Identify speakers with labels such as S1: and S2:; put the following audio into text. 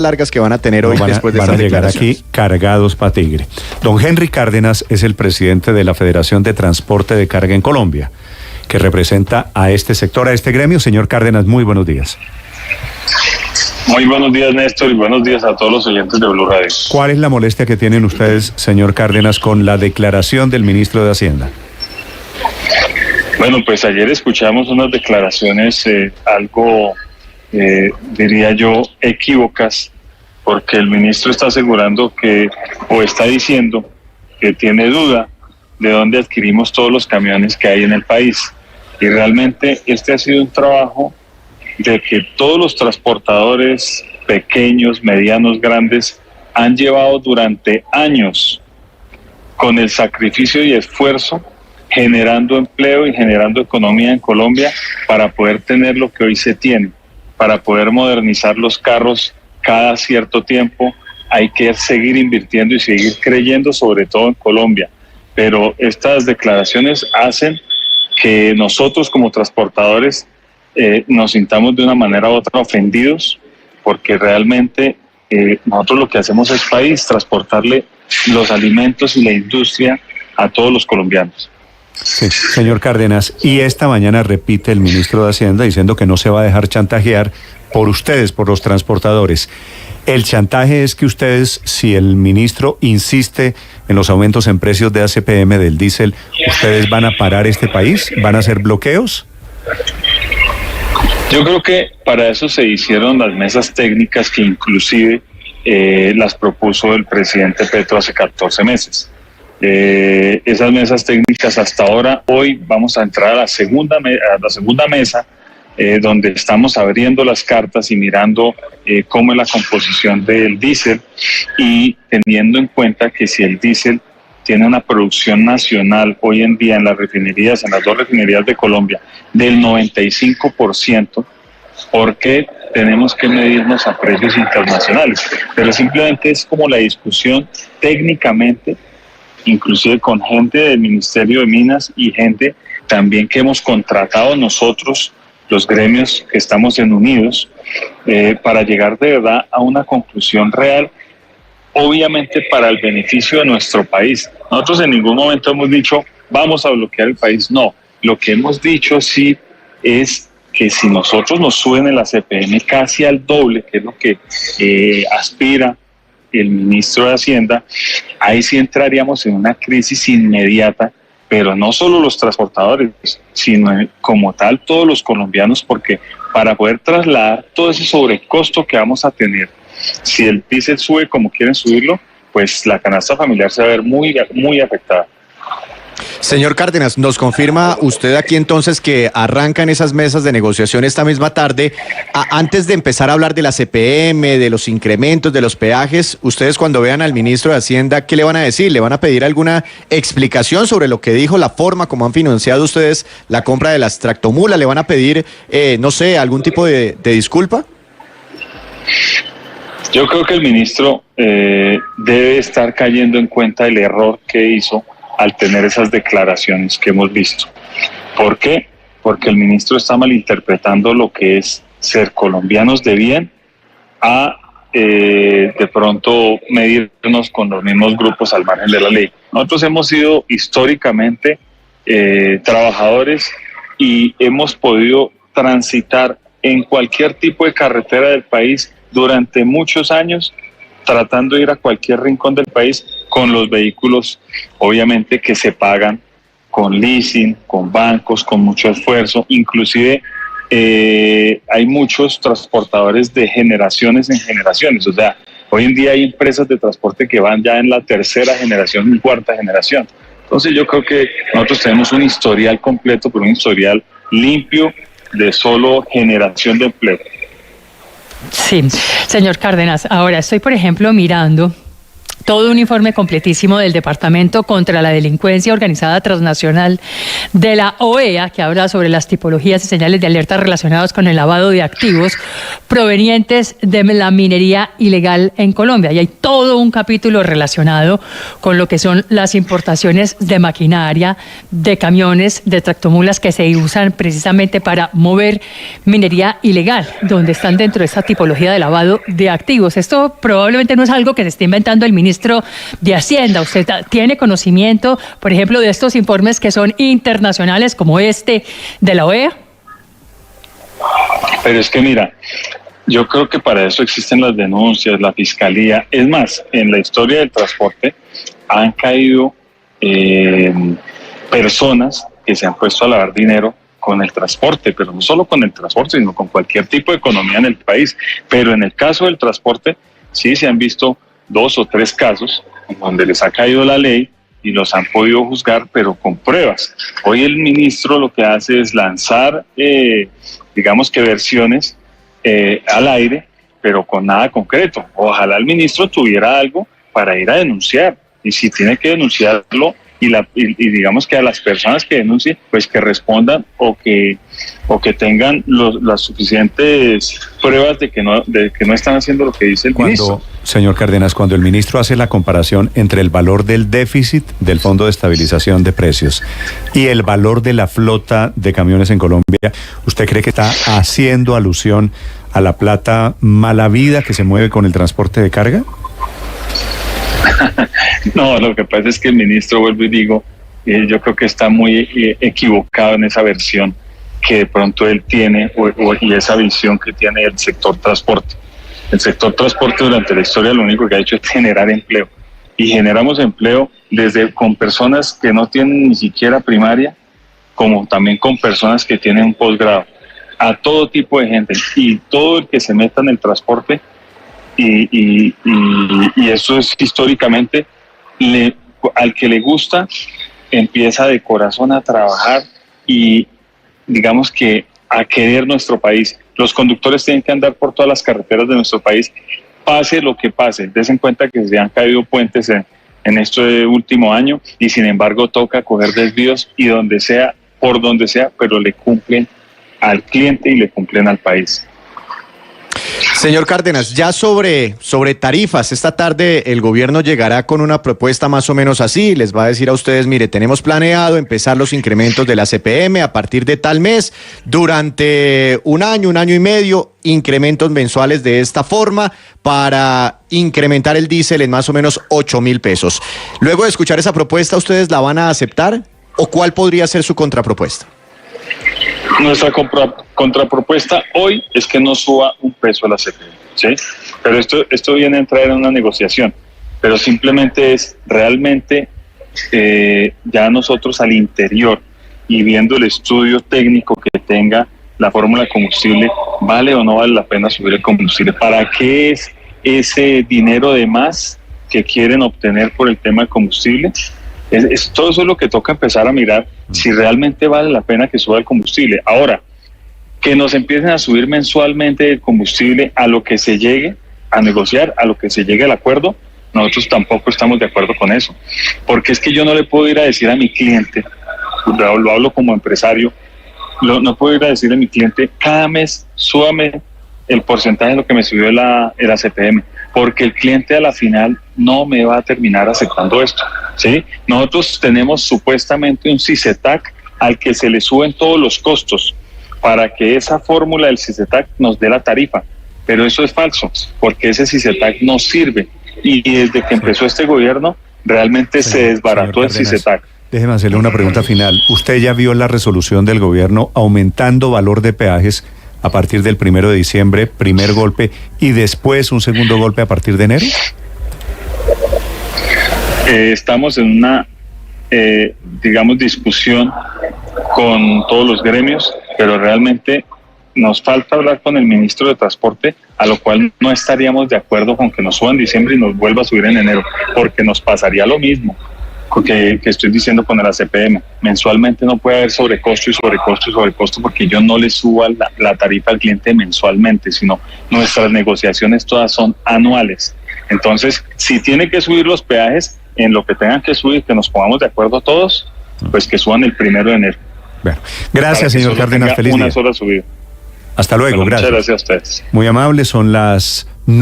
S1: largas que van a tener hoy después de
S2: van
S1: estas
S2: a llegar
S1: declaraciones.
S2: aquí cargados para Tigre. Don Henry Cárdenas es el presidente de la Federación de Transporte de Carga en Colombia, que representa a este sector, a este gremio. Señor Cárdenas, muy buenos días.
S3: Muy buenos días, Néstor, y buenos días a todos los oyentes de Blue Radio.
S2: ¿Cuál es la molestia que tienen ustedes, señor Cárdenas, con la declaración del ministro de Hacienda?
S3: Bueno, pues ayer escuchamos unas declaraciones algo, diría yo, equívocas, porque el ministro está asegurando que, o está diciendo que tiene duda de dónde adquirimos todos los camiones que hay en el país. Y realmente este ha sido un trabajo de que todos los transportadores pequeños, medianos, grandes, han llevado durante años con el sacrificio y esfuerzo, generando empleo y generando economía en Colombia para poder tener lo que hoy se tiene, para poder modernizar los carros cada cierto tiempo. Hay que seguir invirtiendo y seguir creyendo, sobre todo en Colombia. Pero estas declaraciones hacen que nosotros como transportadores nos sintamos de una manera u otra ofendidos, porque realmente nosotros lo que hacemos es país, transportarle los alimentos y la industria a todos los colombianos.
S2: Sí, señor Cárdenas, y esta mañana repite el ministro de Hacienda diciendo que no se va a dejar chantajear por ustedes, por los transportadores. El chantaje es que ustedes, si el ministro insiste en los aumentos en precios de ACPM del diésel, ¿ustedes van a parar este país? ¿Van a hacer bloqueos?
S3: Yo creo que para eso se hicieron las mesas técnicas que inclusive las propuso el presidente Petro hace 14 meses. Esas mesas técnicas hasta ahora, hoy vamos a entrar a la segunda mesa, donde estamos abriendo las cartas y mirando cómo es la composición del diésel, y teniendo en cuenta que si el diésel tiene una producción nacional hoy en día en las refinerías, en las dos refinerías de Colombia, del 95%, ¿por qué tenemos que medirnos a precios internacionales? Pero simplemente es como la discusión técnicamente, inclusive con gente del Ministerio de Minas y gente también que hemos contratado nosotros, los gremios que estamos en Unidos, para llegar de verdad a una conclusión real, obviamente para el beneficio de nuestro país. Nosotros en ningún momento hemos dicho vamos a bloquear el país, no. Lo que hemos dicho sí es que si nosotros nos suben el ACPM casi al doble, que es lo que aspira el ministro de Hacienda, ahí sí entraríamos en una crisis inmediata, pero no solo los transportadores, sino como tal todos los colombianos, porque para poder trasladar todo ese sobrecosto que vamos a tener, si el diésel sube como quieren subirlo, pues la canasta familiar se va a ver muy, muy afectada.
S1: Señor Cárdenas, ¿nos confirma usted aquí entonces que arrancan esas mesas de negociación esta misma tarde? Antes de empezar a hablar de la CPM, de los incrementos, de los peajes, ustedes cuando vean al ministro de Hacienda, ¿qué le van a decir? ¿Le van a pedir alguna explicación sobre lo que dijo, la forma como han financiado ustedes la compra de las tractomulas? ¿Le van a pedir, no sé, algún tipo de disculpa?
S3: Yo creo que el ministro debe estar cayendo en cuenta el error que hizo al tener esas declaraciones que hemos visto. ¿Por qué? Porque el ministro está malinterpretando lo que es ser colombianos de bien a de pronto medirnos con los mismos grupos al margen de la ley. Nosotros hemos sido históricamente trabajadores y hemos podido transitar en cualquier tipo de carretera del país durante muchos años, tratando de ir a cualquier rincón del país con los vehículos, obviamente, que se pagan con leasing, con bancos, con mucho esfuerzo. Inclusive hay muchos transportadores de generaciones en generaciones. O sea, hoy en día hay empresas de transporte que van ya en la tercera generación y cuarta generación. Entonces yo creo que nosotros tenemos un historial completo, pero un historial limpio de solo generación de empleo.
S4: Sí, señor Cárdenas, ahora estoy, por ejemplo, mirando todo un informe completísimo del Departamento contra la Delincuencia Organizada Transnacional de la OEA, que habla sobre las tipologías y señales de alerta relacionados con el lavado de activos provenientes de la minería ilegal en Colombia. Y hay todo un capítulo relacionado con lo que son las importaciones de maquinaria, de camiones, de tractomulas que se usan precisamente para mover minería ilegal, donde están dentro de esta tipología de lavado de activos. Esto probablemente no es algo que se esté inventando el ministro de Hacienda. ¿Usted tiene conocimiento, por ejemplo, de estos informes que son internacionales como este de la OEA?
S3: Pero es que mira, yo creo que para eso existen las denuncias, la fiscalía. Es más, en la historia del transporte han caído personas que se han puesto a lavar dinero con el transporte, pero no solo con el transporte, sino con cualquier tipo de economía en el país. Pero en el caso del transporte, sí se han visto 2 o 3 casos en donde les ha caído la ley y los han podido juzgar, pero con pruebas. Hoy el ministro lo que hace es lanzar, digamos que versiones al aire, pero con nada concreto. Ojalá el ministro tuviera algo para ir a denunciar, y si tiene que denunciarlo, y digamos que a las personas que denuncien, pues que respondan o que tengan las suficientes pruebas de que no están haciendo lo que dice el ministro.
S2: Señor Cárdenas, cuando el ministro hace la comparación entre el valor del déficit del Fondo de Estabilización de Precios y el valor de la flota de camiones en Colombia, ¿usted cree que está haciendo alusión a la plata mala vida que se mueve con el transporte de carga?
S3: No, lo que pasa es que el ministro, vuelvo y digo, yo creo que está muy equivocado en esa versión que de pronto él tiene y esa visión que tiene del sector transporte. El sector transporte durante la historia lo único que ha hecho es generar empleo, y generamos empleo desde con personas que no tienen ni siquiera primaria, como también con personas que tienen un posgrado, a todo tipo de gente, y todo el que se meta en el transporte. Y eso es históricamente, al que le gusta, empieza de corazón a trabajar y digamos que a querer nuestro país. Los conductores tienen que andar por todas las carreteras de nuestro país, pase lo que pase. Des en cuenta que se han caído puentes en este último año, y sin embargo toca coger desvíos, y donde sea, por donde sea, pero le cumplen al cliente y le cumplen al país.
S1: Señor Cárdenas, ya sobre tarifas, esta tarde el gobierno llegará con una propuesta más o menos así, les va a decir a ustedes, mire, tenemos planeado empezar los incrementos de la CPM a partir de tal mes, durante un año y medio, incrementos mensuales de esta forma para incrementar el diésel en más o menos 8.000 pesos. Luego de escuchar esa propuesta, ¿ustedes la van a aceptar o cuál podría ser su contrapropuesta?
S3: Nuestra contrapropuesta hoy es que no suba un peso a la CPM, ¿sí? Pero esto viene a entrar en una negociación, pero simplemente es realmente ya nosotros al interior y viendo el estudio técnico que tenga la fórmula de combustible, ¿vale o no vale la pena subir el combustible? ¿Para qué es ese dinero de más que quieren obtener por el tema del combustible? Todo eso es lo que toca empezar a mirar, si realmente vale la pena que suba el combustible. Ahora, que nos empiecen a subir mensualmente el combustible a lo que se llegue a negociar, a lo que se llegue al acuerdo, nosotros tampoco estamos de acuerdo con eso. Porque es que yo no le puedo ir a decir a mi cliente, lo hablo como empresario, no puedo ir a decir a mi cliente, cada mes súbame el porcentaje de lo que me subió la CPM, porque el cliente a la final no me va a terminar aceptando esto, ¿sí? Nosotros tenemos supuestamente un CICETAC al que se le suben todos los costos para que esa fórmula del CICETAC nos dé la tarifa, pero eso es falso, porque ese CICETAC no sirve, y desde que empezó este gobierno realmente se desbarató el CICETAC.
S2: Déjeme hacerle una pregunta final. ¿Usted ya vio la resolución del gobierno aumentando valor de peajes a partir del 1 de diciembre, primer golpe, y después un segundo golpe a partir de enero?
S3: Estamos en una, digamos, discusión con todos los gremios, pero realmente nos falta hablar con el ministro de Transporte, a lo cual no estaríamos de acuerdo con que nos suba en diciembre y nos vuelva a subir en enero, porque nos pasaría lo mismo que estoy diciendo con la CPM. Mensualmente no puede haber sobrecosto y sobrecosto y sobrecosto, porque yo no le subo la tarifa al cliente mensualmente, sino nuestras negociaciones todas son anuales. Entonces, si tiene que subir los peajes, en lo que tengan que subir, que nos pongamos de acuerdo todos, pues que suban el 1 de enero.
S2: Bueno, gracias, señor Cárdenas. Feliz día.
S3: Una sola subida.
S2: Hasta luego,
S3: Bueno,
S2: gracias.
S3: Muchas gracias a ustedes.
S2: Muy amable, son las